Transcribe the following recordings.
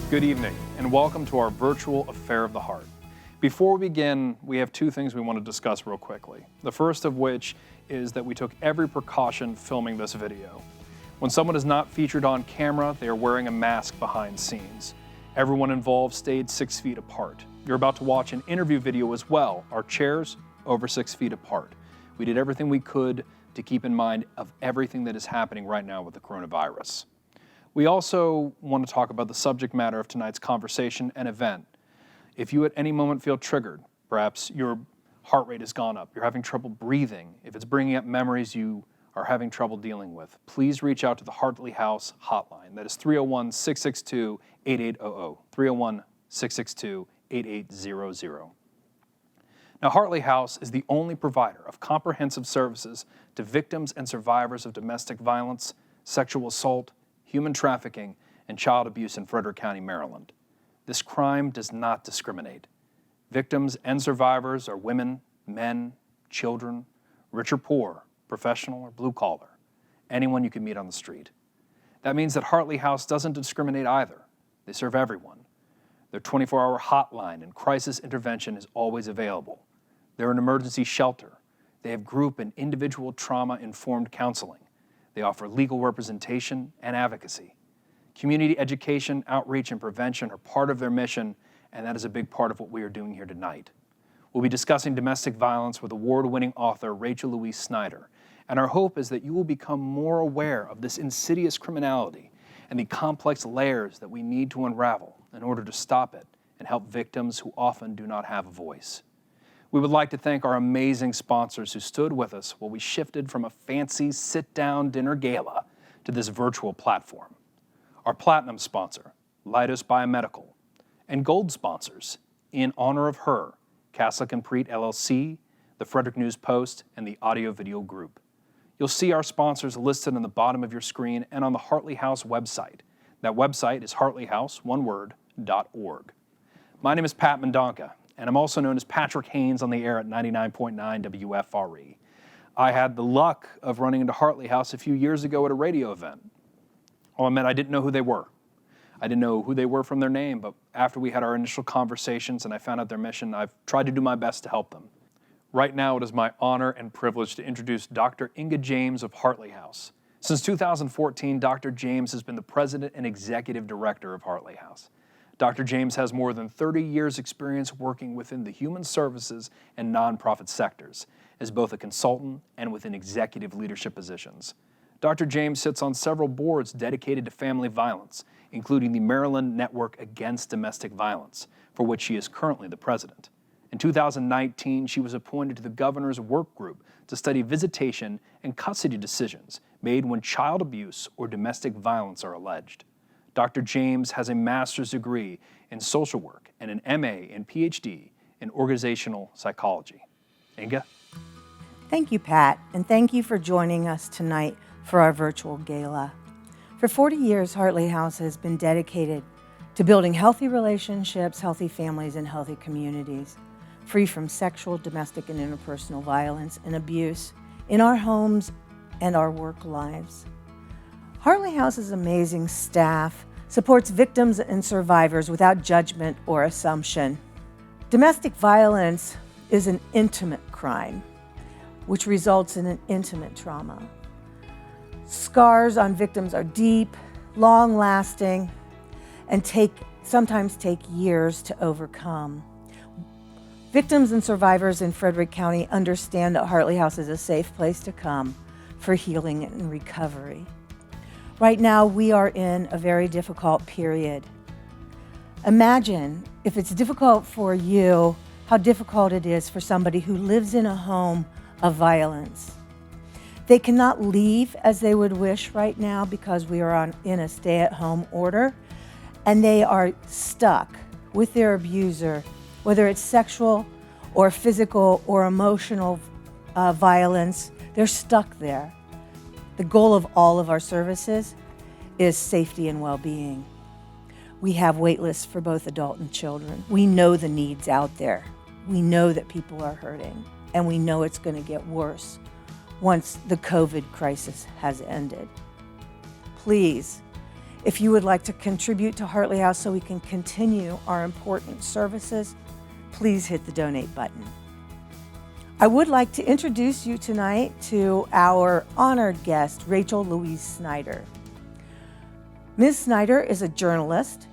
Good evening, and welcome to our virtual Affair of the Heart. Before we begin, we have two things we want to discuss real quickly. The first of which is that we took every precaution filming this video. When someone is not featured on camera, they are wearing a mask behind scenes. Everyone involved stayed 6 feet apart. You're about to watch an interview video as well. Our chairs over 6 feet apart. We did everything we could to keep in mind of everything that is happening right now with the coronavirus. We also want to talk about the subject matter of tonight's conversation and event. If you at any moment feel triggered, perhaps your heart rate has gone up, you're having trouble breathing, if it's bringing up memories you are having trouble dealing with, please reach out to the Hartley House hotline. That is 301-662-8800, 301-662-8800. Now, Hartley House is the only provider of comprehensive services to victims and survivors of domestic violence, sexual assault, human trafficking, and child abuse in Frederick County, Maryland. This crime does not discriminate. Victims and survivors are women, men, children, rich or poor, professional or blue collar, anyone you can meet on the street. That means that Hartley House doesn't discriminate either. They serve everyone. Their 24-hour hotline and crisis intervention is always available. They're an emergency shelter. They have group and individual trauma-informed counseling. They offer legal representation and advocacy. Community education, outreach, and prevention are part of their mission, and that is a big part of what we are doing here tonight. We'll be discussing domestic violence with award-winning author Rachel Louise Snyder, and our hope is that you will become more aware of this insidious criminality and the complex layers that we need to unravel in order to stop it and help victims who often do not have a voice. We would like to thank our amazing sponsors who stood with us while we shifted from a fancy sit-down dinner gala to this virtual platform. Our platinum sponsor, Leidos Biomedical, and gold sponsors, In Honor of Her, Caslick and Preet LLC, the Frederick News Post, and the Audio Video Group. You'll see our sponsors listed on the bottom of your screen and on the Hartley House website. That website is hartleyhouse.org. My name is Pat Mendonca, and I'm also known as Patrick Haynes on the air at 99.9 WFRE. I had the luck of running into Hartley House a few years ago at a radio event. I'll admit I didn't know who they were. I didn't know who they were from their name, but after we had our initial conversations and I found out their mission, I've tried to do my best to help them. Right now, it is my honor and privilege to introduce Dr. Inga James of Hartley House. Since 2014, Dr. James has been the president and executive director of Hartley House. Dr. James has more than 30 years' experience working within the human services and nonprofit sectors as both a consultant and within executive leadership positions. Dr. James sits on several boards dedicated to family violence, including the Maryland Network Against Domestic Violence, for which she is currently the president. In 2019, she was appointed to the governor's work group to study visitation and custody decisions made when child abuse or domestic violence are alleged. Dr. James has a master's degree in social work and an MA and PhD in organizational psychology. Inga? Thank you, Pat, and thank you for joining us tonight for our virtual gala. For 40 years, Hartley House has been dedicated to building healthy relationships, healthy families, and healthy communities, free from sexual, domestic, and interpersonal violence and abuse in our homes and our work lives. Hartley House's amazing staff supports victims and survivors without judgment or assumption. Domestic violence is an intimate crime, which results in an intimate trauma. Scars on victims are deep, long-lasting, and sometimes take years to overcome. Victims and survivors in Frederick County understand that Hartley House is a safe place to come for healing and recovery. Right now, we are in a very difficult period. Imagine if it's difficult for you, how difficult it is for somebody who lives in a home of violence. They cannot leave as they would wish right now because we are in a stay-at-home order, and they are stuck with their abuser, whether it's sexual or physical or emotional violence. They're stuck there. The goal of all of our services is safety and well-being. We have wait lists for both adult and children. We know the needs out there. We know that people are hurting, and we know it's going to get worse once the COVID crisis has ended. Please, If you would like to contribute to Hartley House so we can continue our important services, please hit the donate button. I would like to introduce you tonight to our honored guest, Rachel Louise Snyder. Ms. Snyder is a journalist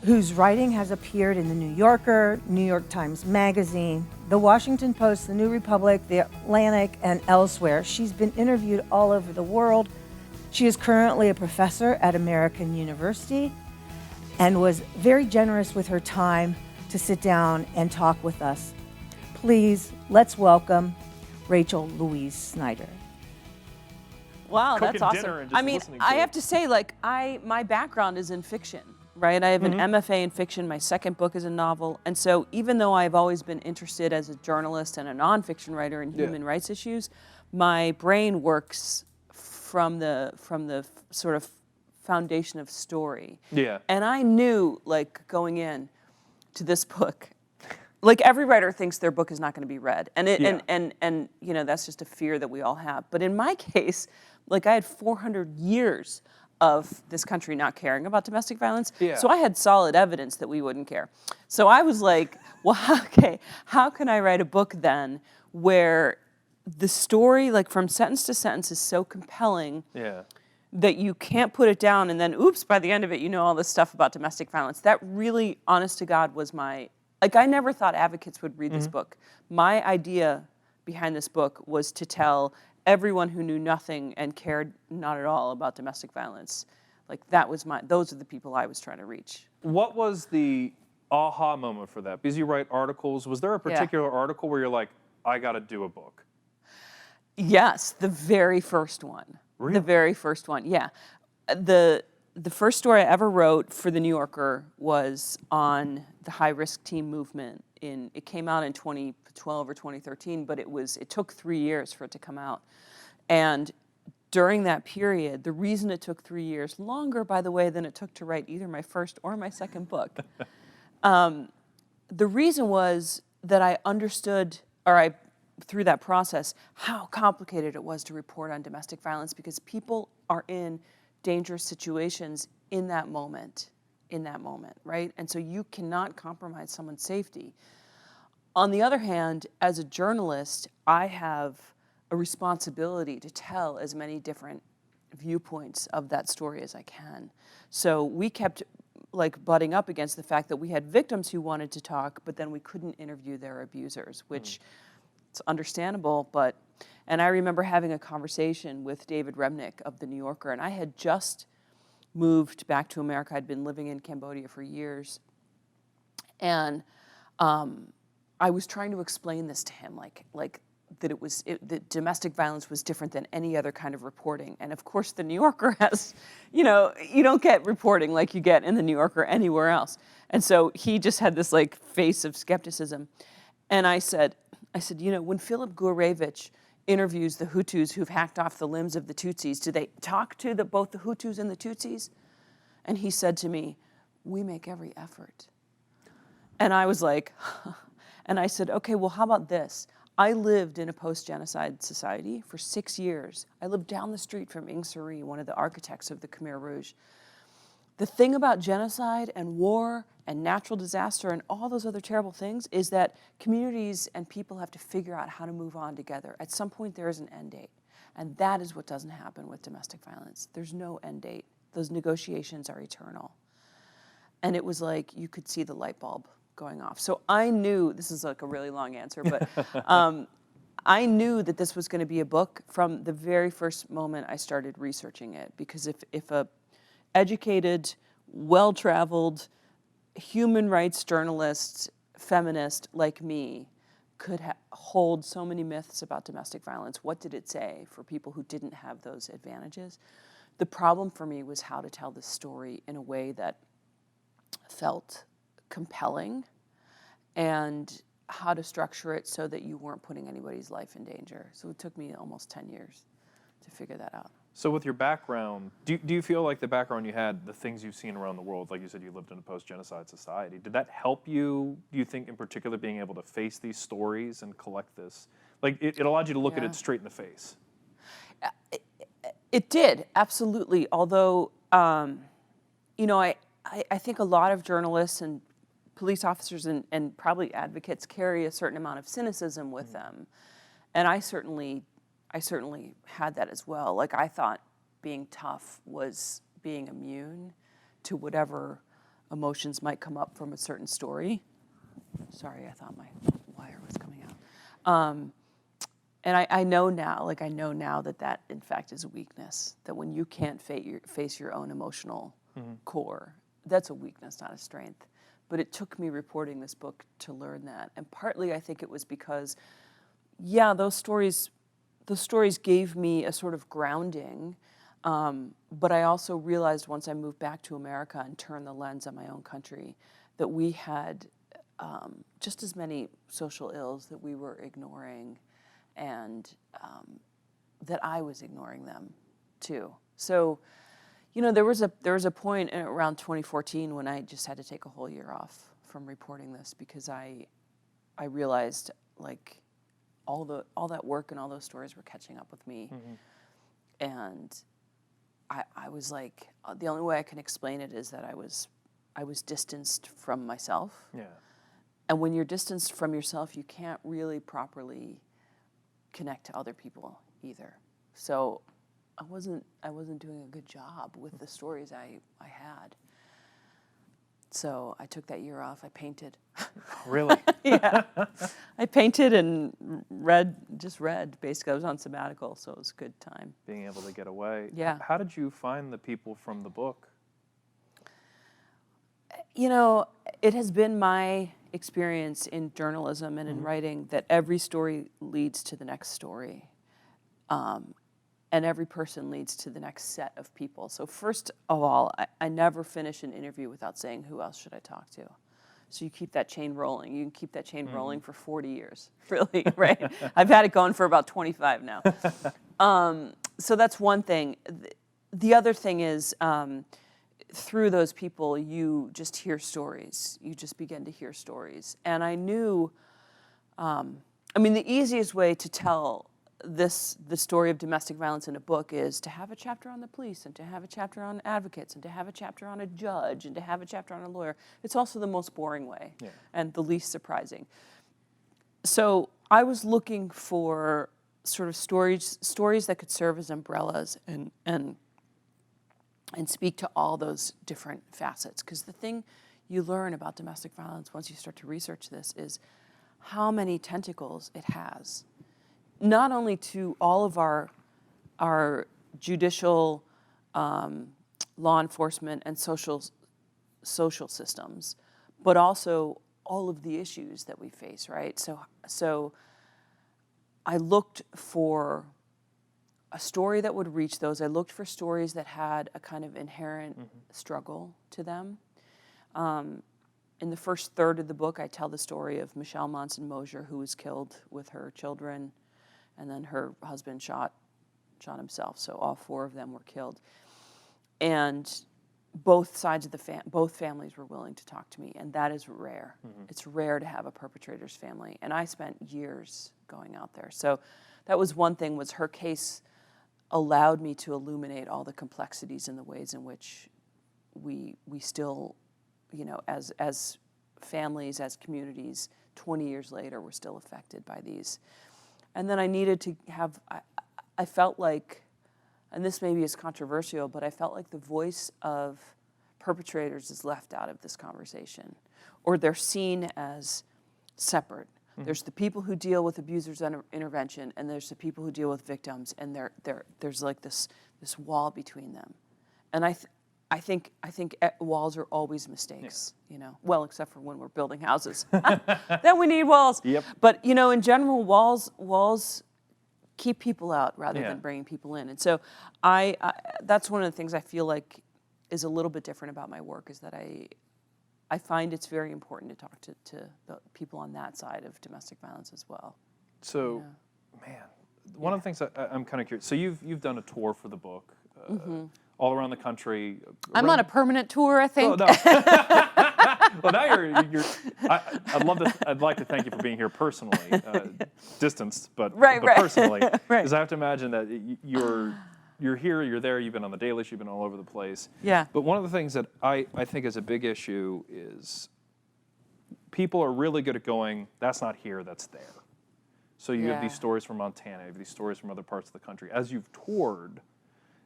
whose writing has appeared in the New Yorker, New York Times Magazine, the Washington Post, the New Republic, the Atlantic, and elsewhere. She's been interviewed all over the world. She is currently a professor at American University and was very generous with her time to sit down and talk with us. Please, let's welcome Rachel Louise Snyder. Wow, Cooking that's awesome. dinner and just I mean, listening to I it. have to say, like, my background is in fiction, right? I have an MFA in fiction. My second book is a novel. And so even though I've always been interested as a journalist and a nonfiction writer in human rights issues, my brain works from the sort of foundation of story. Yeah. And I knew, like, going in to this book, like every writer thinks their book is not going to be read, and and you know, that's just a fear that we all have. But in my case, like, I had 400 years of this country not caring about domestic violence, so I had solid evidence that we wouldn't care. So I was like, well, okay, how can I write a book then where the story, like from sentence to sentence, is so compelling that you can't put it down, and then oops, by the end of it, you know all this stuff about domestic violence. That really, honest to God, was my, like, I never thought advocates would read this book. My idea behind this book was to tell everyone who knew nothing and cared not at all about domestic violence. Like, that was those are the people I was trying to reach. What was the aha moment for that? Because you write articles. Was there a particular article where you're like, I got to do a book? Yes, the very first one. Really? The very first one, yeah. The first story I ever wrote for The New Yorker was on the high-risk teen movement. It came out in 2012 or 2013, but it took 3 years for it to come out. And during that period, the reason it took 3 years, longer, by the way, than it took to write either my first or my second book, the reason was that I understood, through that process, how complicated it was to report on domestic violence, because people are in dangerous situations in that moment, right? And so you cannot compromise someone's safety. On the other hand, as a journalist, I have a responsibility to tell as many different viewpoints of that story as I can. So we kept, like, butting up against the fact that we had victims who wanted to talk, but then we couldn't interview their abusers, which it's understandable, and I remember having a conversation with David Remnick of The New Yorker, and I had just moved back to America. I'd been living in Cambodia for years, and I was trying to explain this to him, like that that domestic violence was different than any other kind of reporting. And of course, The New Yorker has, you know, you don't get reporting like you get in The New Yorker anywhere else. And so he just had this, like, face of skepticism. And I said, you know, when Philip Gurevich interviews the Hutus who've hacked off the limbs of the Tutsis, do they talk to both the Hutus and the Tutsis? And he said to me, we make every effort. And I was like, and I said, okay, well, how about this? I lived in a post-genocide society for 6 years. I lived down the street from Ing Suri, one of the architects of the Khmer Rouge. The thing about genocide and war and natural disaster and all those other terrible things is that communities and people have to figure out how to move on together. At some point, there is an end date. And that is what doesn't happen with domestic violence. There's no end date. Those negotiations are eternal. And it was like you could see the light bulb going off. So I knew, this is like a really long answer, but I knew that this was going to be a book from the very first moment I started researching it. Because if a educated, well-traveled, human rights journalist, feminist like me could hold so many myths about domestic violence, what did it say for people who didn't have those advantages? The problem for me was how to tell this story in a way that felt compelling and how to structure it so that you weren't putting anybody's life in danger. So it took me almost 10 years to figure that out. So with your background, do you feel like the background you had, the things you've seen around the world, like you said, you lived in a post-genocide society, did that help you, do you think, in particular, being able to face these stories and collect this? Like, it allowed you to look at it straight in the face. It did, absolutely. Although you know, I think a lot of journalists and police officers and probably advocates carry a certain amount of cynicism with them. And I certainly had that as well. Like, I thought being tough was being immune to whatever emotions might come up from a certain story. Sorry, I thought my wire was coming out. And I know now that in fact is a weakness, that when you can't face your own emotional core, that's a weakness, not a strength. But it took me reporting this book to learn that. And partly I think it was because, yeah, those stories gave me a sort of grounding. But I also realized once I moved back to America and turned the lens on my own country, that we had just as many social ills that we were ignoring, and that I was ignoring them too. So, you know, there was a point around 2014 when I just had to take a whole year off from reporting this, because I realized, like, all that work and all those stories were catching up with me. And I was like, the only way I can explain it is that I was distanced from myself. Yeah. And when you're distanced from yourself, you can't really properly connect to other people either. So I wasn't doing a good job with the stories I had. So I took that year off. I painted. Really? Yeah. I painted and read. Basically, I was on sabbatical, so it was a good time. Being able to get away. Yeah. How did you find the people from the book? You know, it has been my experience in journalism and in writing that every story leads to the next story. And every person leads to the next set of people. So first of all, I never finish an interview without saying, who else should I talk to? So you keep that chain rolling. You can keep that chain rolling for 40 years, really, right? I've had it going for about 25 now. So that's one thing. The other thing is, through those people, you just hear stories. You just begin to hear stories. And I knew, the easiest way to tell the story of domestic violence in a book is to have a chapter on the police, and to have a chapter on advocates, and to have a chapter on a judge, and to have a chapter on a lawyer. It's also the most boring way, and the least surprising. So I was looking for sort of stories that could serve as umbrellas and speak to all those different facets. Because the thing you learn about domestic violence once you start to research this is how many tentacles it has. Not only to all of our judicial, law enforcement, and social systems, but also all of the issues that we face, right? So I looked for a story that would reach those. I looked for stories that had a kind of inherent struggle to them. In the first third of the book, I tell the story of Michelle Monson-Mosier, who was killed with her children, and then her husband shot himself. So all four of them were killed. And both sides of both families were willing to talk to me, and that is rare. It's rare to have a perpetrator's family. And I spent years going out there. So that was one thing, was her case allowed me to illuminate all the complexities and the ways in which we still, you know, as families, as communities, 20 years later, we're still affected by these. And then I needed to have, I felt like, and this maybe is controversial, but I felt like the voice of perpetrators is left out of this conversation, or they're seen as separate. There's the people who deal with abusers under intervention, and there's the people who deal with victims, and there's like this wall between them. And I think walls are always mistakes, you know. Well, except for when we're building houses, then we need walls. Yep. But you know, in general, walls keep people out rather than bringing people in. And so, that's one of the things I feel like is a little bit different about my work, is that I find it's very important to talk to the people on that side of domestic violence as well. So, man, one of the things I'm kind of curious. So you've done a tour for the book. All around the country. I'm on a permanent tour, I think. Oh, no. Well, now you're. I'd like to thank you for being here personally, distanced, but personally, because I have to imagine that you're here, you're there, you've been on the Daily Show, you've been all over the place. Yeah. But one of the things that I think is a big issue is people are really good at going, that's not here, that's there. So you have these stories from Montana, you have these stories from other parts of the country. As you've toured,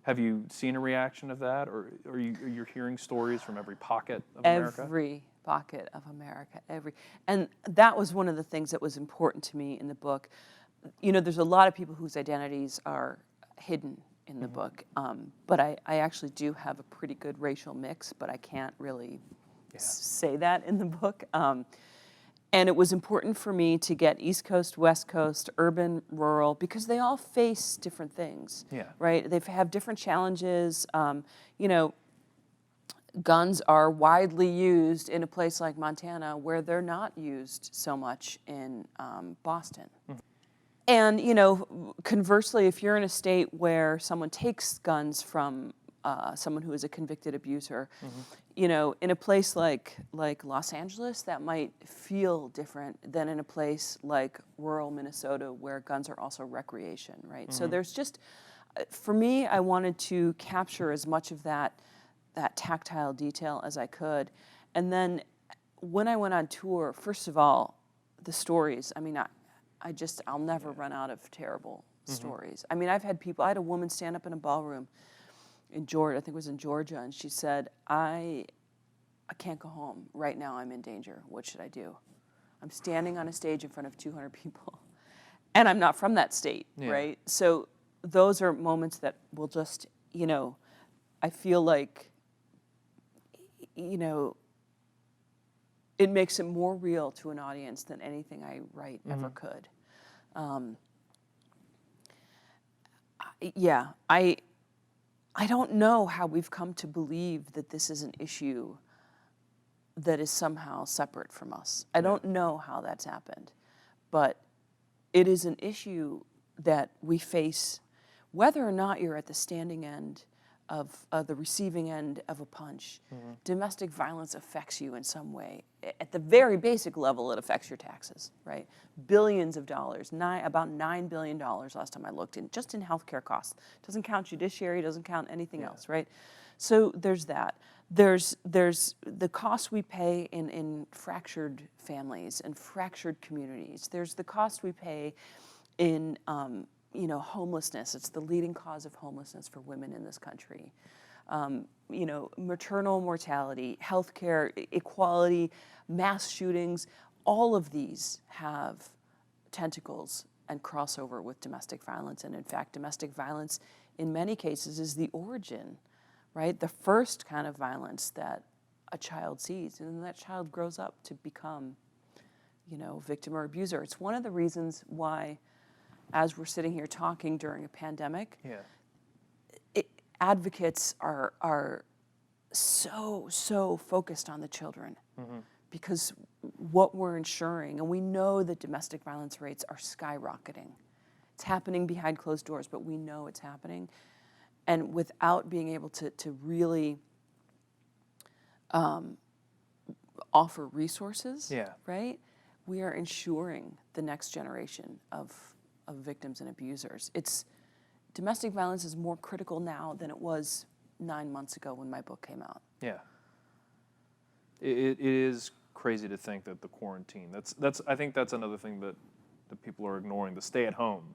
have you seen a reaction of that, or you're hearing stories from every pocket of America? Every pocket of America, and that was one of the things that was important to me in the book. You know, there's a lot of people whose identities are hidden in the book, but I actually do have a pretty good racial mix, but I can't really say that in the book. And it was important for me to get East Coast, West Coast, urban, rural, because they all face different things, right? They have different challenges. You know, guns are widely used in a place like Montana where they're not used so much in Boston. And, you know, conversely, if you're in a state where someone takes guns from someone who is a convicted abuser, you know, in a place like Los Angeles, that might feel different than in a place like rural Minnesota where guns are also recreation, right? So there's just, for me, I wanted to capture as much of that tactile detail as I could. And then when I went on tour, first of all, the stories, I mean, I'll never run out of terrible stories. I mean, I had a woman stand up in a ballroom in Georgia, I think it was in Georgia, and she said, I can't go home. Right now I'm in danger. What should I do? I'm standing on a stage in front of 200 people, and I'm not from that state, right? So those are moments that will just, you know, I feel like, you know, it makes it more real to an audience than anything I write ever could. I don't know how we've come to believe that this is an issue that is somehow separate from us. I don't know how that's happened, but it is an issue that we face whether or not you're at the standing end of the receiving end of a punch. Domestic violence affects you in some way. At the very basic level, it affects your taxes, right? Billions of dollars, about $9 billion last time I looked, just in healthcare costs. Doesn't count judiciary, doesn't count anything else, right? So there's that. There's the cost we pay in fractured families and fractured communities. There's the cost we pay in you know, homelessness. It's the leading cause of homelessness for women in this country. You know, maternal mortality, healthcare, equality, mass shootings, all of these have tentacles and crossover with domestic violence. And in fact, domestic violence in many cases is the origin, right? The first kind of violence that a child sees, and then that child grows up to become, you know, victim or abuser. It's one of the reasons why, as we're sitting here talking during a pandemic, advocates are so focused on the children because what we're ensuring, and we know that domestic violence rates are skyrocketing. It's happening behind closed doors, but we know it's happening. And without being able to really offer resources, right, we are ensuring the next generation of victims and abusers. Domestic violence is more critical now than it was 9 months ago when my book came out. Yeah. It is crazy to think that the quarantine, I think that's another thing that people are ignoring, the stay at home.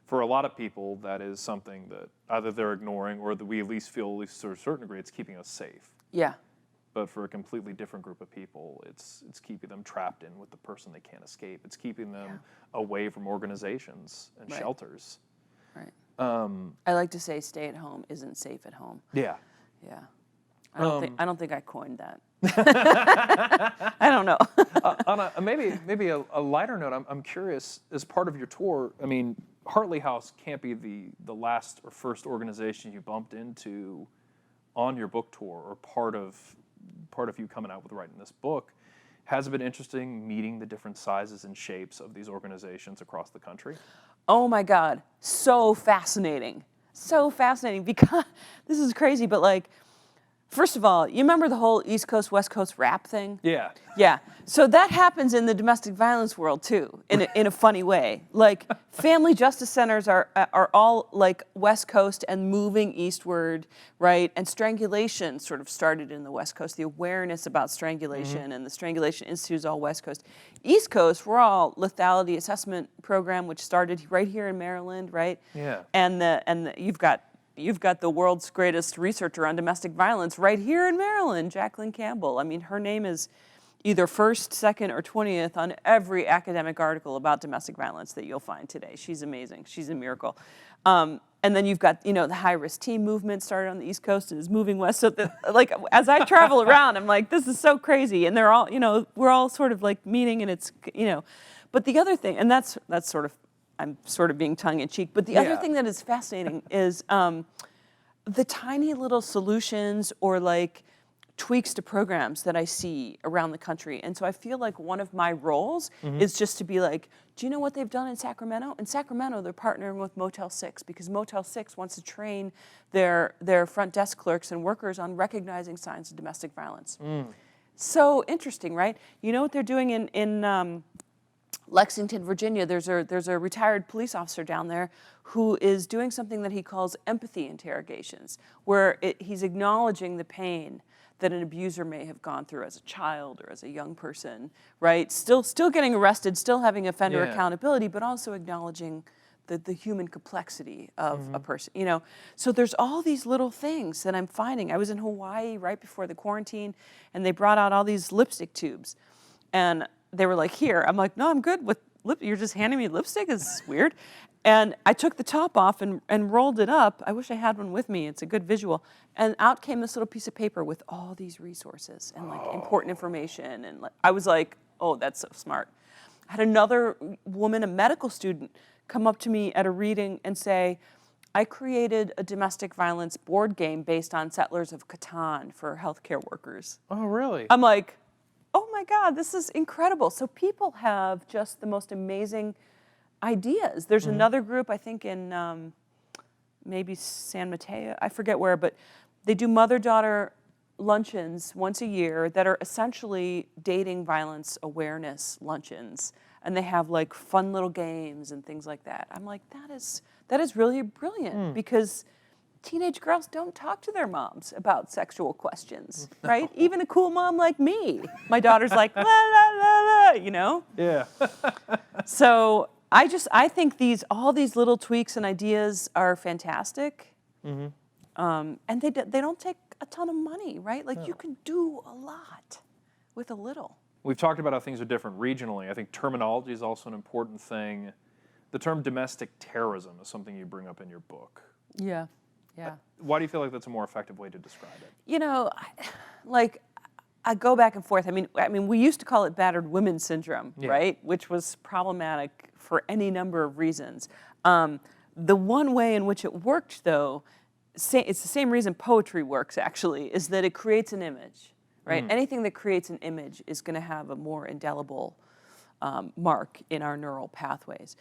For a lot of people, that is something that either they're ignoring or that we at least feel, at least to a certain degree, it's keeping us safe. Yeah. But for a completely different group of people, it's keeping them trapped in with the person they can't escape. It's keeping them away from organizations and shelters. Right. I like to say stay at home isn't safe at home. Yeah. Yeah. I don't think I coined that. I don't know. On maybe a lighter note, I'm curious, as part of your tour, I mean, Hartley House can't be the last or first organization you bumped into on your book tour, or part of you coming out with writing this book. Has it been interesting meeting the different sizes and shapes of these organizations across the country? Oh my God, so fascinating. So fascinating, because this is crazy, but like, First of all, you remember the whole East Coast, West Coast rap thing? Yeah. Yeah. So that happens in the domestic violence world too, in a funny way. Like family justice centers are all like West Coast and moving eastward, right? And strangulation sort of started in the West Coast. The awareness about strangulation and the Strangulation Institute is all West Coast. East Coast, we're all lethality assessment program, which started right here in Maryland, right? Yeah. And you've got the world's greatest researcher on domestic violence right here in Maryland, Jacqueline Campbell. I mean, her name is either first, second, or 20th on every academic article about domestic violence that you'll find today. She's amazing. She's a miracle. And then you've got, the high-risk team movement started on the East Coast and is moving west. So, as I travel around, I'm like, this is so crazy. And they're all, we're all sort of like meeting, and it's, But the other thing, and that's sort of, I'm sort of being tongue-in-cheek, but the other thing that is fascinating is the tiny little solutions or like tweaks to programs that I see around the country. And so I feel like one of my roles is just to be like, do you know what they've done in Sacramento? In Sacramento, they're partnering with Motel 6 because Motel 6 wants to train their front desk clerks and workers on recognizing signs of domestic violence. So interesting, right? You know what they're doing in Lexington, Virginia? There's a retired police officer down there who is doing something that he calls empathy interrogations, where he's acknowledging the pain that an abuser may have gone through as a child or as a young person, right? Still getting arrested, still having offender accountability, but also acknowledging the human complexity of a person, So there's all these little things that I'm finding. I was in Hawaii right before the quarantine, and they brought out all these lipstick tubes, and they were like, here. I'm like, no, I'm good with you're just handing me lipstick? It's weird. And I took the top off and rolled it up. I wish I had one with me. It's a good visual. And out came this little piece of paper with all these resources and like important information. And I was like, oh, that's so smart. I had another woman, a medical student, come up to me at a reading and say, I created a domestic violence board game based on Settlers of Catan for healthcare workers. Oh, really? I'm like, oh my God, this is incredible. So people have just the most amazing ideas. There's another group, I think in maybe San Mateo, I forget where, but they do mother-daughter luncheons once a year that are essentially dating violence awareness luncheons. And they have like fun little games and things like that. I'm like, that is really brilliant because teenage girls don't talk to their moms about sexual questions, right? Even a cool mom like me. My daughter's like, la, la, la, la, Yeah. So I think all these little tweaks and ideas are fantastic. And they don't take a ton of money, right? Like you can do a lot with a little. We've talked about how things are different regionally. I think terminology is also an important thing. The term domestic terrorism is something you bring up in your book. Yeah. Yeah. Why do you feel like that's a more effective way to describe it? I go back and forth. I mean, we used to call it battered women syndrome, right? Which was problematic for any number of reasons. The one way in which it worked, though, it's the same reason poetry works, actually, is that it creates an image, right? Anything that creates an image is going to have a more indelible mark in our neural pathways.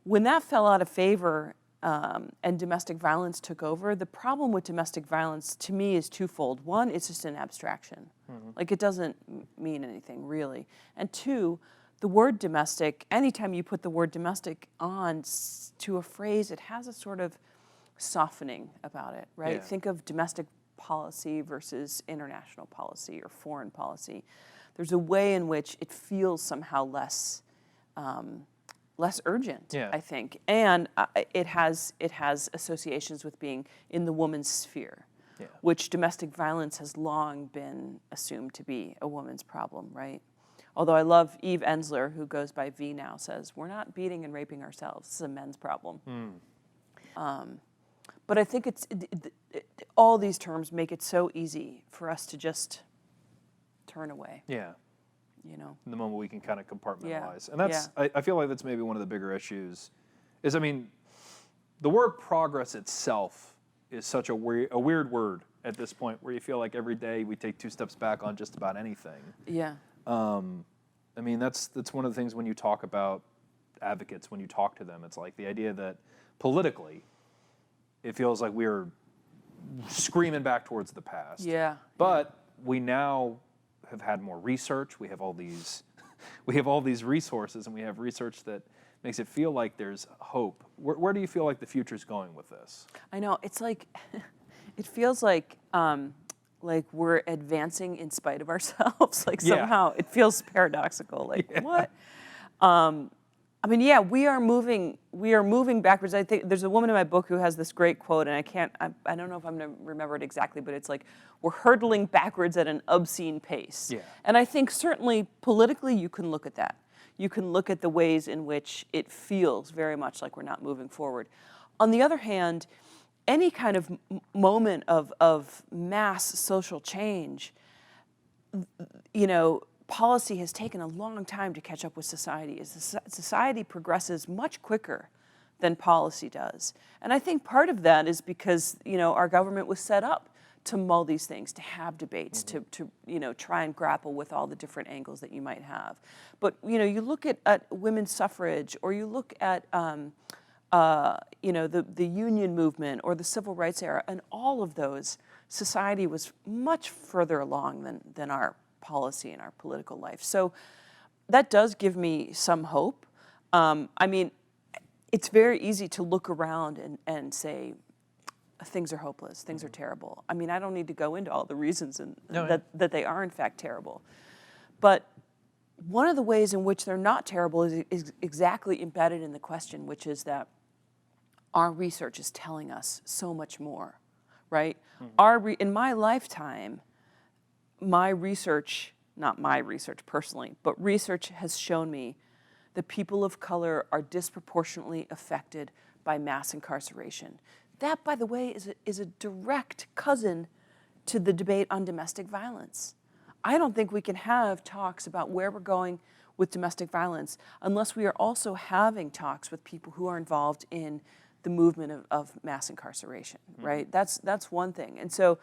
When that fell out of favor, and domestic violence took over, the problem with domestic violence to me is twofold. One, it's just an abstraction. Like it doesn't mean anything really. And two, the word domestic, anytime you put the word domestic on to a phrase, it has a sort of softening about it, right? Yeah. Think of domestic policy versus international policy or foreign policy. There's a way in which it feels somehow less urgent, I think, and it has associations with being in the woman's sphere, which domestic violence has long been assumed to be a woman's problem, right? Although I love Eve Ensler, who goes by V now, says we're not beating and raping ourselves; it's a men's problem. But I think all these terms make it so easy for us to just turn away. Yeah. In the moment we can kind of compartmentalize. And that's, I feel like that's maybe one of the bigger issues is, the word progress itself is such a weird word at this point where you feel like every day we take 2 steps back on just about anything. Yeah. That's one of the things when you talk about advocates, when you talk to them, it's like the idea that politically it feels like we're screaming back towards the past. Yeah. But we now have had more research. We have all these, we have all these resources, and we have research that makes it feel like there's hope. Where do you feel like the future's going with this? I know, it's like, it feels like we're advancing in spite of ourselves. Like somehow it feels paradoxical. Like what? I mean, yeah, we are moving backwards. I think there's a woman in my book who has this great quote, and I don't know if I'm gonna remember it exactly, but it's like, we're hurtling backwards at an obscene pace. Yeah. And I think certainly politically you can look at that. You can look at the ways in which it feels very much like we're not moving forward. On the other hand, any kind of moment of mass social change, policy has taken a long time to catch up with society. Society progresses much quicker than policy does. And I think part of that is because, our government was set up to mull these things, to have debates, to try and grapple with all the different angles that you might have. But, you look at women's suffrage, or you look at, the union movement or the civil rights era, and all of those, society was much further along than our policy and our political life. So that does give me some hope. I mean, it's very easy to look around and say, things are hopeless, things are terrible. I mean, I don't need to go into all the reasons that they are in fact terrible. But one of the ways in which they're not terrible is exactly embedded in the question, which is that our research is telling us so much more, right? In my lifetime, my research, not my research personally, but research has shown me that people of color are disproportionately affected by mass incarceration. That, by the way, is a direct cousin to the debate on domestic violence. I don't think we can have talks about where we're going with domestic violence unless we are also having talks with people who are involved in the movement of mass incarceration, right? That's one thing. And so,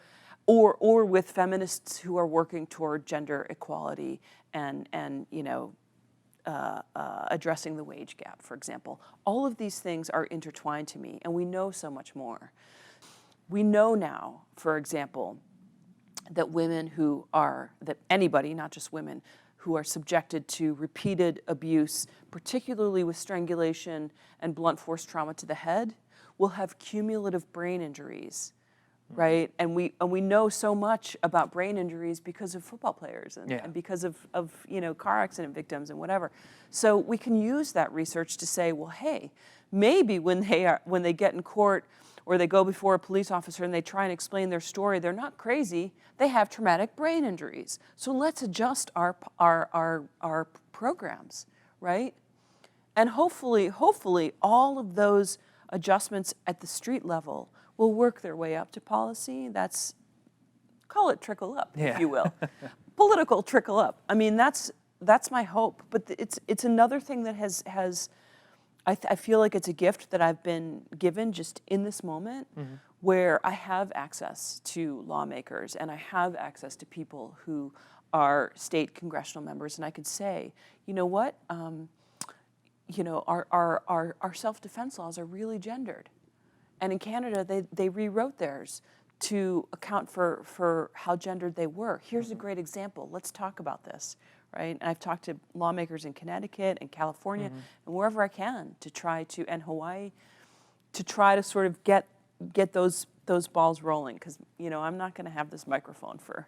or with feminists who are working toward gender equality and addressing the wage gap, for example. All of these things are intertwined to me, and we know so much more. We know now, for example, that anybody, not just women, who are subjected to repeated abuse, particularly with strangulation and blunt force trauma to the head, will have cumulative brain injuries, right? And we know so much about brain injuries because of football players and because of car accident victims and whatever. So we can use that research to say, well, hey, maybe when they get in court or they go before a police officer and they try and explain their story, they're not crazy. They have traumatic brain injuries. So let's adjust our programs, right? And hopefully all of those adjustments at the street level will work their way up to policy. Call it trickle up, if you will. Political trickle up. I mean, that's my hope. But it's another thing that I feel like it's a gift that I've been given just in this moment, where I have access to lawmakers and I have access to people who are state congressional members, and I could say, you know what, our self-defense laws are really gendered. And in Canada, they rewrote theirs to account for how gendered they were. Here's a great example. Let's talk about this, right? And I've talked to lawmakers in Connecticut and California and wherever I can and Hawaii, to try to sort of get those balls rolling, because I'm not going to have this microphone for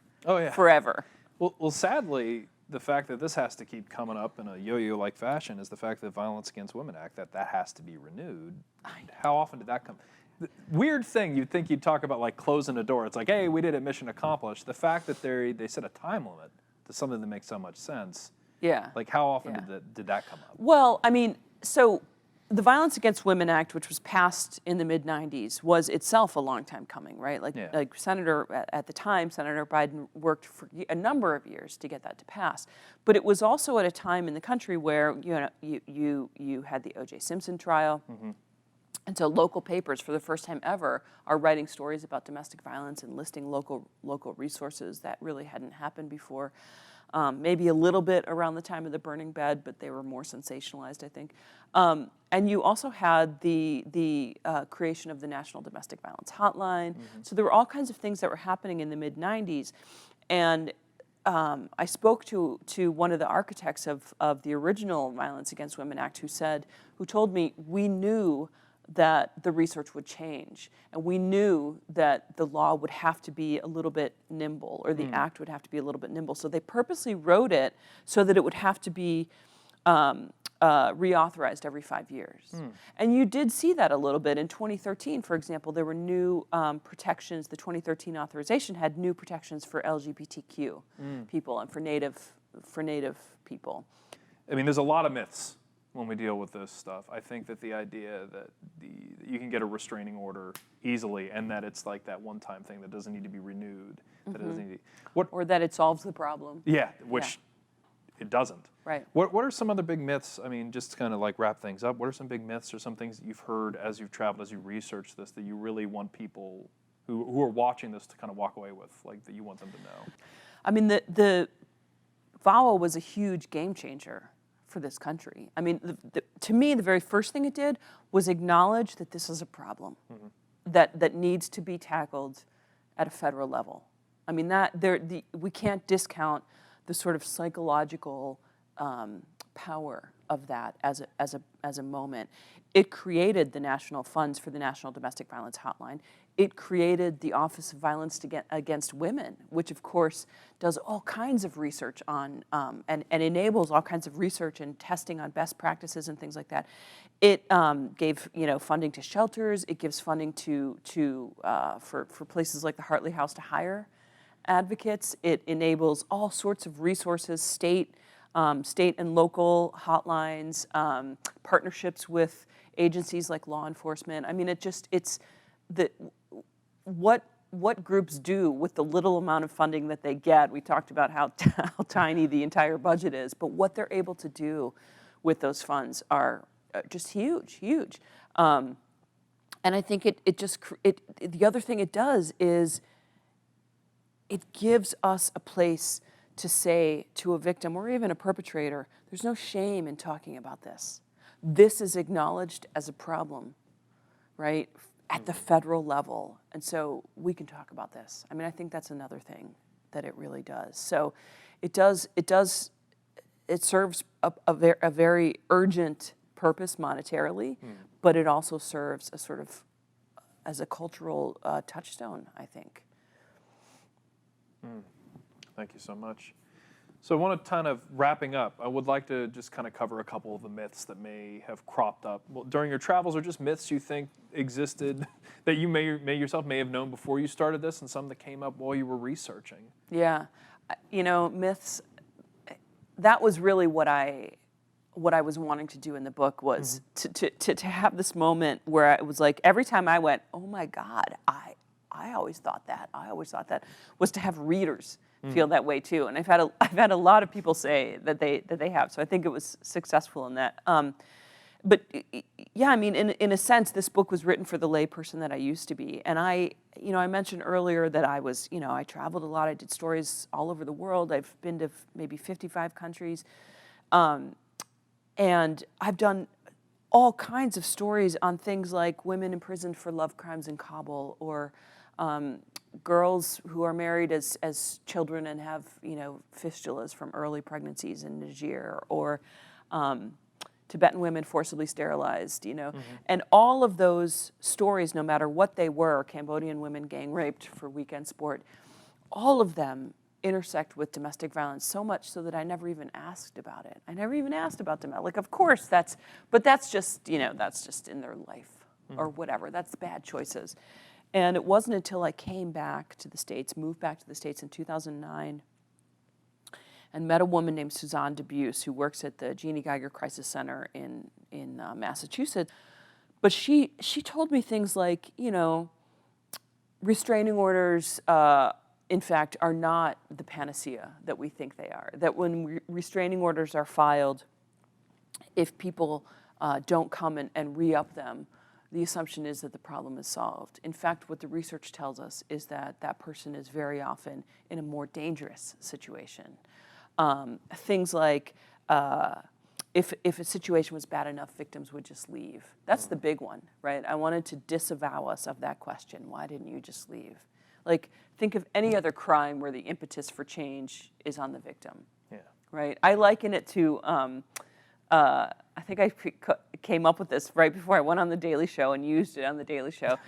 forever. Well, sadly, the fact that this has to keep coming up in a yo-yo-like fashion is the fact that the Violence Against Women Act, that has to be renewed. How often did that come? The weird thing, you'd think you'd talk about like closing a door. It's like, hey, we did it, mission accomplished. The fact that they set a time limit to something that makes so much sense. Yeah. Like, how often did that come up? Well, I mean, so the Violence Against Women Act, which was passed in the mid-90s, was itself a long time coming, right? Like at the time, Senator Biden worked for a number of years to get that to pass. But it was also at a time in the country where you had the O.J. Simpson trial. And so local papers, for the first time ever, are writing stories about domestic violence and listing local resources. That really hadn't happened before. Maybe a little bit around the time of the burning bed, but they were more sensationalized, I think. And you also had the creation of the National Domestic Violence Hotline. So there were all kinds of things that were happening in the mid-90s. And I spoke to one of the architects of the original Violence Against Women Act who told me, we knew that the research would change, and we knew that the law would have to be a little bit nimble, or the act would have to be a little bit nimble. So they purposely wrote it so that it would have to be reauthorized every 5 years. And you did see that a little bit. In 2013, for example, there were new protections. The 2013 authorization had new protections for LGBTQ people and for Native people. I mean, there's a lot of myths when we deal with this stuff. I think that the idea that you can get a restraining order easily, and that it's like that one-time thing that doesn't need to be renewed, that it doesn't need or that it solves the problem. Yeah, which it doesn't. Right. What are some other big myths? I mean, just to kind of like wrap things up, what are some big myths or some things that you've heard as you've traveled, as you research this, that you really want people who are watching this to kind of walk away with, like that you want them to know? I mean, the VAWA was a huge game changer for this country. I mean, to me, the very first thing it did was acknowledge that this is a problem that needs to be tackled at a federal level. I mean, we can't discount the sort of psychological power of that as a moment. It created the national funds for the National Domestic Violence Hotline. It created the Office of Violence Against Women, which of course does all kinds of research on and enables all kinds of research and testing on best practices and things like that. It gave funding to shelters. It gives funding for places like the Hartley House to hire advocates. It enables all sorts of resources, state and local hotlines, partnerships with agencies like law enforcement. I mean, what groups do with the little amount of funding that they get. We talked about how tiny the entire budget is, but what they're able to do with those funds are just huge. And I think the other thing it does is it gives us a place to say to a victim or even a perpetrator, there's no shame in talking about this. This is acknowledged as a problem, right, at the federal level. And so we can talk about this. I mean, I think that's another thing that it really does. So it serves a very urgent purpose monetarily, but it also serves a sort of as a cultural touchstone, I think. Thank you so much. So I want to kind of wrapping up, I would like to just kind of cover a couple of the myths that may have cropped up during your travels, or just myths you think existed that you may yourself have known before you started this, and some that came up while you were researching. Yeah, myths. That was really what I was wanting to do in the book, was to have this moment where it was like every time I went, oh my God, I always thought that. Was to have readers feel that way too. And I've had a lot of people say that they have. So I think it was successful in that. But yeah, I mean, in a sense, this book was written for the layperson that I used to be. And I mentioned earlier that I traveled a lot. I did stories all over the world. I've been to maybe 55 countries. And I've done all kinds of stories on things like women imprisoned for love crimes in Kabul, or girls who are married as children and have fistulas from early pregnancies in Niger, or Tibetan women forcibly sterilized, and all of those stories, no matter what they were, Cambodian women gang raped for weekend sport, all of them intersect with domestic violence, so much so that I never even asked about it. I never even asked about domestic. Like, of course, that's just in their life or whatever. That's bad choices. And it wasn't until I came back to the States, moved back to the States in 2009, and met a woman named Suzanne Debuse, who works at the Jeannie Geiger Crisis Center in Massachusetts. But she told me things like, restraining orders, in fact, are not the panacea that we think they are. That when restraining orders are filed, if people don't come and re-up them, the assumption is that the problem is solved. In fact, what the research tells us is that that person is very often in a more dangerous situation. Things like if a situation was bad enough, victims would just leave. That's the big one, right? I wanted to disavow us of that question. Why didn't you just leave? Like, think of any other crime where the impetus for change is on the victim, right? I liken it to, I think I came up with this right before I went on The Daily Show and used it on The Daily Show,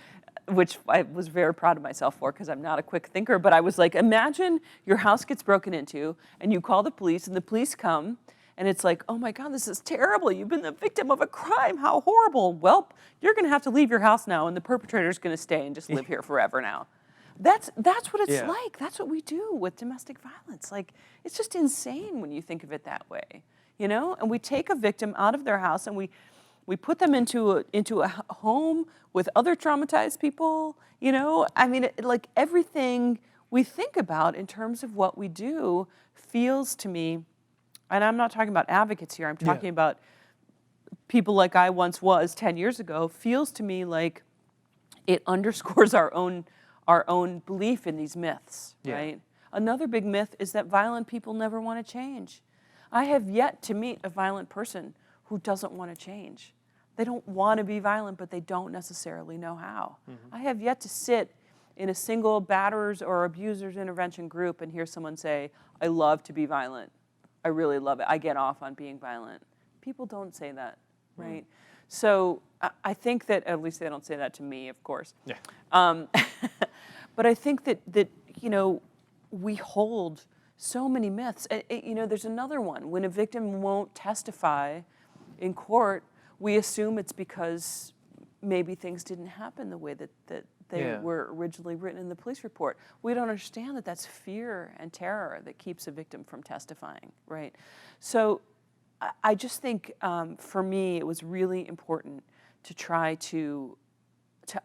which I was very proud of myself for because I'm not a quick thinker. But I was like, imagine your house gets broken into and you call the police and the police come and it's like, oh my God, this is terrible. You've been the victim of a crime. How horrible. Well, you're going to have to leave your house now and the perpetrator's going to stay and just live here forever now. That's what it's like. That's what we do with domestic violence. Like, it's just insane when you think of it that way, you know? And we take a victim out of their house and we put them into a home with other traumatized people, you know? I mean, like everything we think about in terms of what we do feels to me, and I'm not talking about advocates here, I'm talking about people like I once was 10 years ago, feels to me like it underscores our own belief in these myths, right? Another big myth is that violent people never want to change. I have yet to meet a violent person who doesn't want to change. They don't want to be violent, but they don't necessarily know how. I have yet to sit in a single batterers or abusers intervention group and hear someone say, I love to be violent. I really love it. I get off on being violent. People don't say that, right? So I think that, at least they don't say that to me, of course. But I think that you know, we hold so many myths. You know, there's another one. When a victim won't testify in court, we assume it's because maybe things didn't happen the way that they were originally written in the police report. We don't understand that that's fear and terror that keeps a victim from testifying, right? So I just think for me it was really important to try to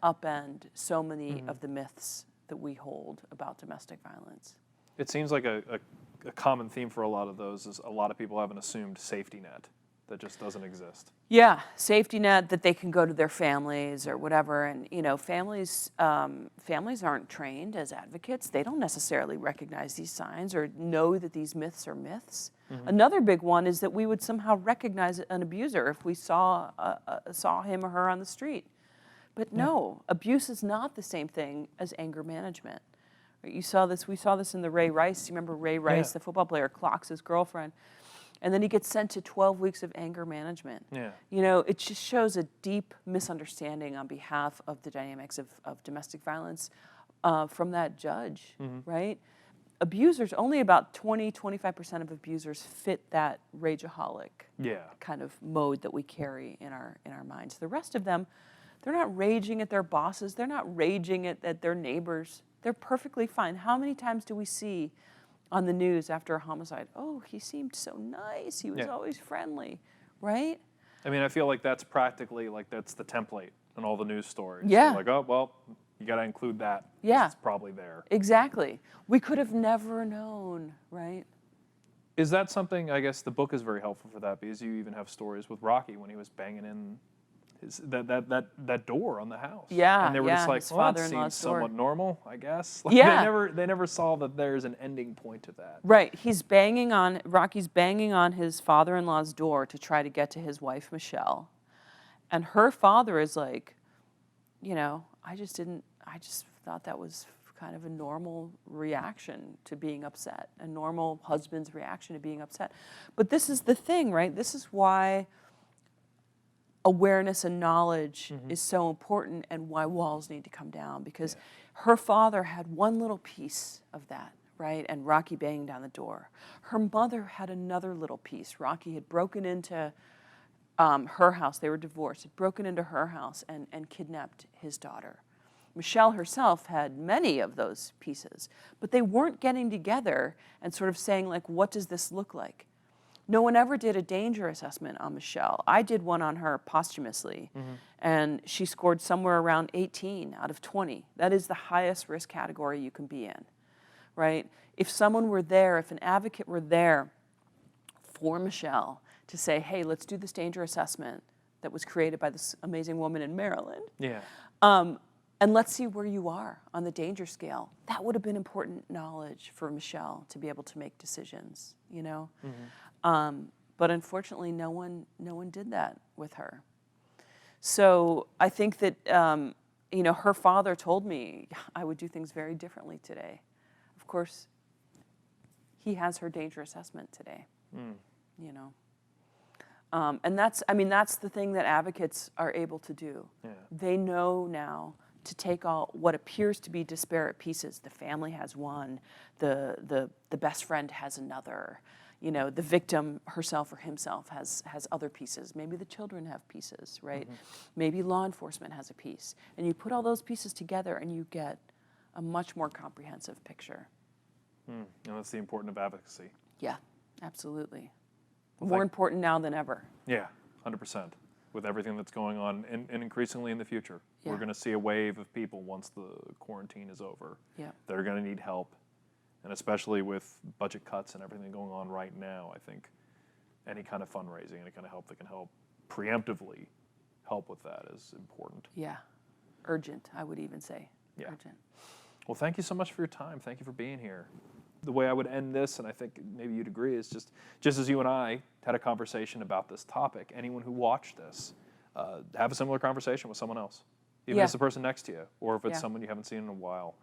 upend so many of the myths that we hold about domestic violence. It seems like a common theme for a lot of those is a lot of people have an assumed safety net that just doesn't exist. Yeah, safety net that they can go to their families or whatever, and you know, families aren't trained as advocates. They don't necessarily recognize these signs or know that these myths are myths. Another big one is that we would somehow recognize an abuser if we saw him or her on the street. But no, abuse is not the same thing as anger management. We saw this in the Ray Rice. You remember Ray Rice, the football player, clocks his girlfriend. And then he gets sent to 12 weeks of anger management. You know, it just shows a deep misunderstanding on behalf of the dynamics of domestic violence from that judge, right? Abusers, only about 25% of abusers fit that rageaholic kind of mode that we carry in our minds. The rest of them, they're not raging at their bosses. They're not raging at their neighbors. They're perfectly fine. How many times do we see on the news after a homicide, oh, he seemed so nice, he was always friendly, right? I mean, I feel like that's practically, like that's the template in all the news stories. Yeah. So like, oh, well, you got to include that. Yeah. It's probably there. Exactly. We could have never known, right? Is that something, I guess the book is very helpful for that because you even have stories with Rocky when he was banging in that door on the house. Yeah, and they were just like, his well, that father-in-law's seems door. somewhat normal, I guess. Like, Yeah. They never saw that there's an ending point to that. Right. Rocky's banging on his father-in-law's door to try to get to his wife, Michelle. And her father is like, you know, I just thought that was kind of a normal reaction to being upset, a normal husband's reaction to being upset. But this is the thing, right? This is why awareness and knowledge is so important and why walls need to come down, because her father had one little piece of that, right? And Rocky banging down the door. Her mother had another little piece. Rocky had broken into her house. They were divorced. Had broken into her house and kidnapped his daughter. Michelle herself had many of those pieces, but they weren't getting together and sort of saying, like, what does this look like? No one ever did a danger assessment on Michelle. I did one on her posthumously, and she scored somewhere around 18 out of 20. That is the highest risk category you can be in, right? If someone were there, if an advocate were there for Michelle to say, hey, let's do this danger assessment that was created by this amazing woman in Maryland, and let's see where you are on the danger scale, that would have been important knowledge for Michelle to be able to make decisions, you know? But unfortunately, no one did that with her. So I think that, her father told me I would do things very differently today. Of course, he has her danger assessment today, And that's the thing that advocates are able to do. Yeah. They know now to take all what appears to be disparate pieces. The family has one, the best friend has another, the victim herself or himself has other pieces. Maybe the children have pieces, right? Maybe law enforcement has a piece. And you put all those pieces together and you get a much more comprehensive picture. And that's the importance of advocacy. Yeah, absolutely. Well, More important now than ever. Yeah, 100%. With everything that's going on, and increasingly in the future. Yeah. We're going to see a wave of people once the quarantine is over. Yeah. They're going to need help. And especially with budget cuts and everything going on right now, I think any kind of fundraising, any kind of help that can help preemptively help with that is important. Yeah, urgent, I would even say. Yeah. Urgent. Well, thank you so much for your time. Thank you for being here. The way I would end this, and I think maybe you'd agree, is just as you and I had a conversation about this topic, anyone who watched this, have a similar conversation with someone else, even if it's the person next to you, or if it's someone you haven't seen in a while.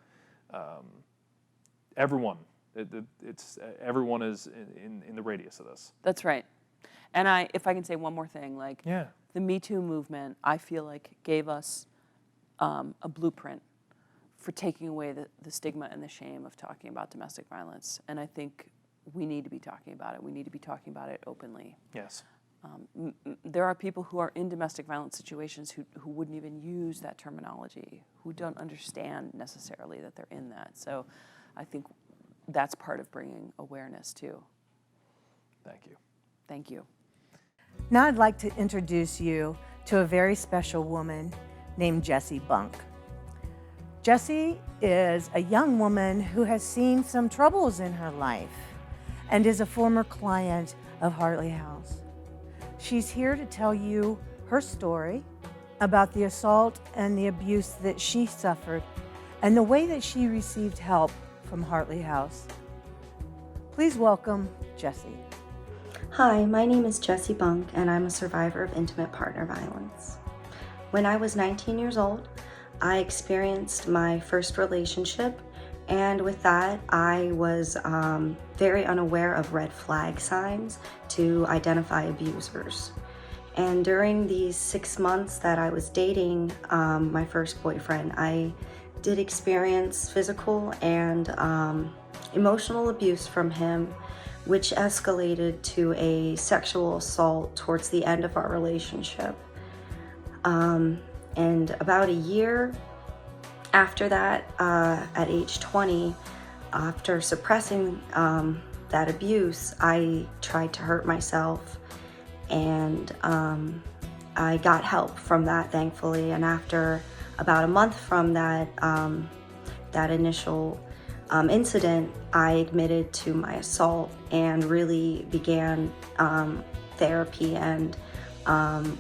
Everyone is in the radius of this. That's right. And if I can say one more thing, Yeah. the Me Too movement, I feel like gave us a blueprint for taking away the stigma and the shame of talking about domestic violence. And I think we need to be talking about it. We need to be talking about it openly. Yes. There are people who are in domestic violence situations who wouldn't even use that terminology, who don't understand necessarily that they're in that. So I think that's part of bringing awareness too. Thank you. Thank you. Now I'd like to introduce you to a very special woman named Jessie Bunk. Jessie is a young woman who has seen some troubles in her life and is a former client of Hartley House. She's here to tell you her story about the assault and the abuse that she suffered and the way that she received help from Hartley House. Please welcome Jessie. Hi, my name is Jessie Bunk, and I'm a survivor of intimate partner violence. When I was 19 years old, I experienced my first relationship, and with that, I was very unaware of red flag signs to identify abusers. And during these 6 months that I was dating my first boyfriend, I did experience physical and emotional abuse from him, which escalated to a sexual assault towards the end of our relationship. And about a year after that, at age 20, after suppressing that abuse, I tried to hurt myself, and I got help from that, thankfully. And after about a month from that initial incident, I admitted to my assault and really began therapy and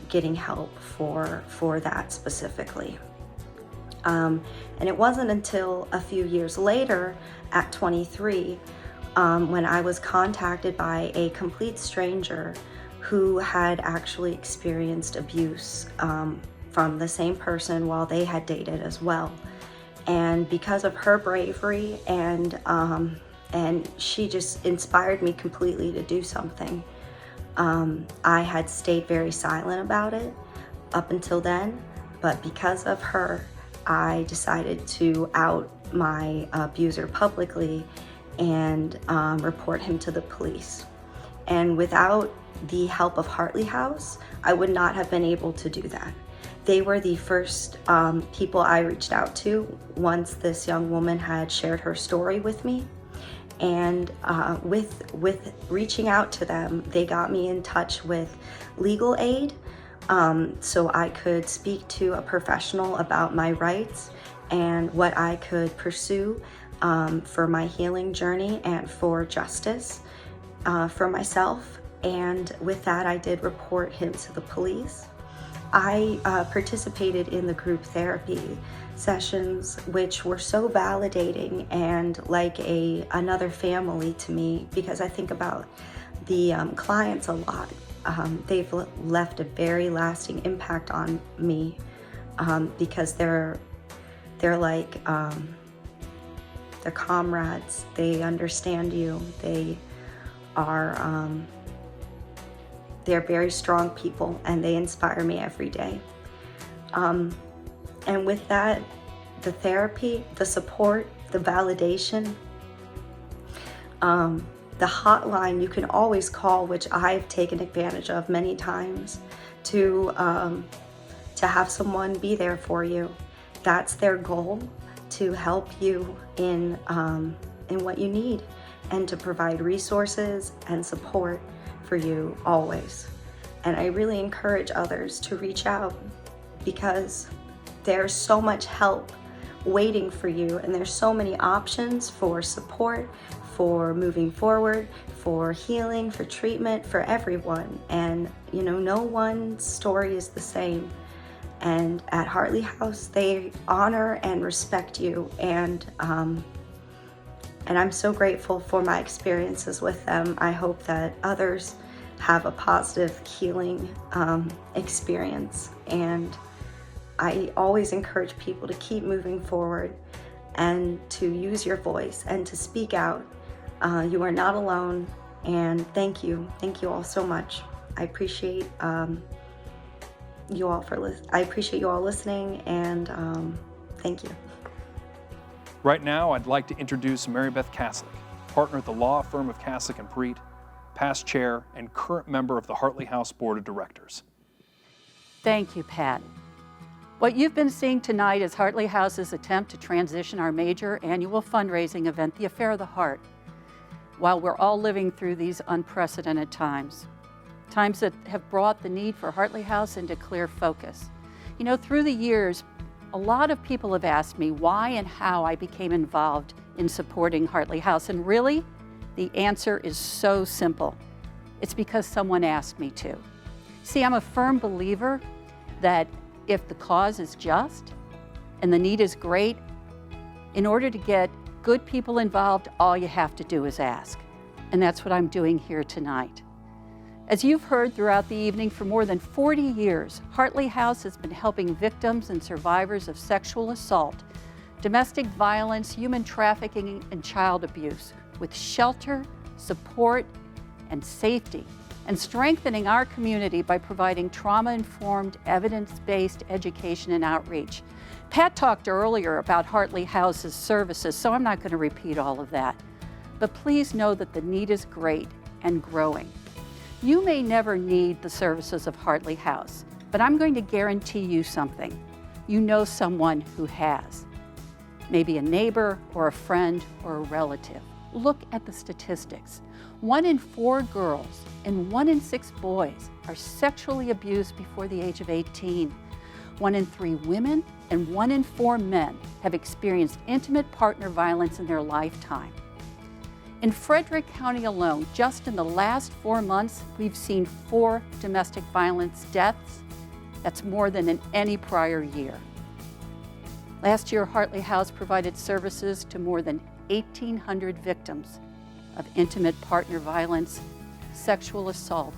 getting help for that specifically. And it wasn't until a few years later, at 23, when I was contacted by a complete stranger who had actually experienced abuse from the same person while they had dated as well. And because of her bravery and she just inspired me completely to do something. I had stayed very silent about it up until then, but because of her, I decided to out my abuser publicly and report him to the police. And without the help of Hartley House, I would not have been able to do that. They were the first people I reached out to once this young woman had shared her story with me. And with reaching out to them, they got me in touch with legal aid, so I could speak to a professional about my rights and what I could pursue for my healing journey and for justice for myself. And with that, I did report him to the police. I participated in the group therapy sessions, which were so validating and like another family to me, because I think about the clients a lot. They've left a very lasting impact on me because they're like they're comrades. They understand you. They are they're very strong people, and they inspire me every day. And with that, the therapy, the support, the validation, the hotline you can always call, which I've taken advantage of many times, to have someone be there for you. That's their goal, to help you in what you need, and to provide resources and support for you always. And I really encourage others to reach out, because there's so much help waiting for you, and there's so many options for support, for moving forward, for healing, for treatment, for everyone. And no one's story is the same. And at Hartley House, they honor and respect you, and I'm so grateful for my experiences with them. I hope that others have a positive healing experience, and I always encourage people to keep moving forward and to use your voice and to speak out. You are not alone, and thank you all so much. I appreciate you all listening, and thank you. Right now, I'd like to introduce Mary Beth Kaslik, partner at the law firm of Kaslik and Preet, past chair and current member of the Hartley House Board of Directors. Thank you, Pat. What you've been seeing tonight is Hartley House's attempt to transition our major annual fundraising event, the Affair of the Heart, while we're all living through these unprecedented times that have brought the need for Hartley House into clear focus. Through the years, a lot of people have asked me why and how I became involved in supporting Hartley House, and really, the answer is so simple. It's because someone asked me to. See, I'm a firm believer that if the cause is just and the need is great, in order to get good people involved, all you have to do is ask. And that's what I'm doing here tonight. As you've heard throughout the evening, for more than 40 years, Hartley House has been helping victims and survivors of sexual assault, domestic violence, human trafficking, and child abuse with shelter, support, and safety, and strengthening our community by providing trauma-informed, evidence-based education and outreach. Pat talked earlier about Hartley House's services, so I'm not going to repeat all of that. But please know that the need is great and growing. You may never need the services of Hartley House, but I'm going to guarantee you something. You know someone who has. Maybe a neighbor or a friend or a relative. Look at the statistics. 1 in 4 girls and 1 in 6 boys are sexually abused before the age of 18. 1 in 3 women and 1 in 4 men have experienced intimate partner violence in their lifetime. In Frederick County alone, just in the last 4 months, we've seen 4 domestic violence deaths. That's more than in any prior year. Last year, Hartley House provided services to more than 1,800 victims of intimate partner violence, sexual assault,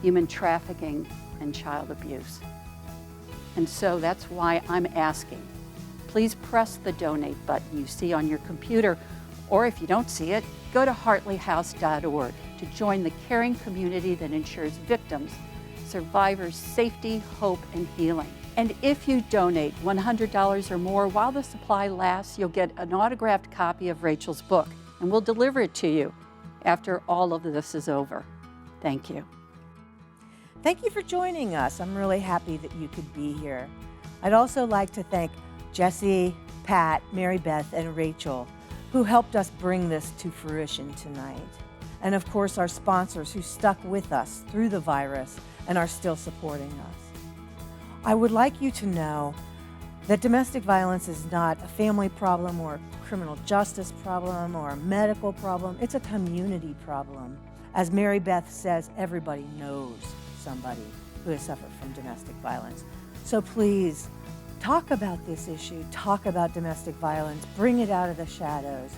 human trafficking, and child abuse. And so that's why I'm asking. Please press the donate button you see on your computer, or if you don't see it, go to hartleyhouse.org to join the caring community that ensures victims, survivors' safety, hope, and healing. And if you donate $100 or more while the supply lasts, you'll get an autographed copy of Rachel's book, and we'll deliver it to you after all of this is over. Thank you. Thank you for joining us. I'm really happy that you could be here. I'd also like to thank Jesse, Pat, Mary Beth, and Rachel, who helped us bring this to fruition tonight. And of course, our sponsors who stuck with us through the virus and are still supporting us. I would like you to know that domestic violence is not a family problem or a criminal justice problem or a medical problem. It's a community problem. As Mary Beth says, everybody knows somebody who has suffered from domestic violence. So please, talk about this issue, talk about domestic violence, bring it out of the shadows.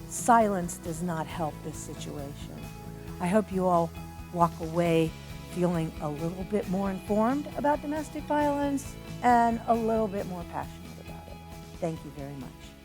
Silence does not help this situation. I hope you all walk away feeling a little bit more informed about domestic violence and a little bit more passionate about it. Thank you very much.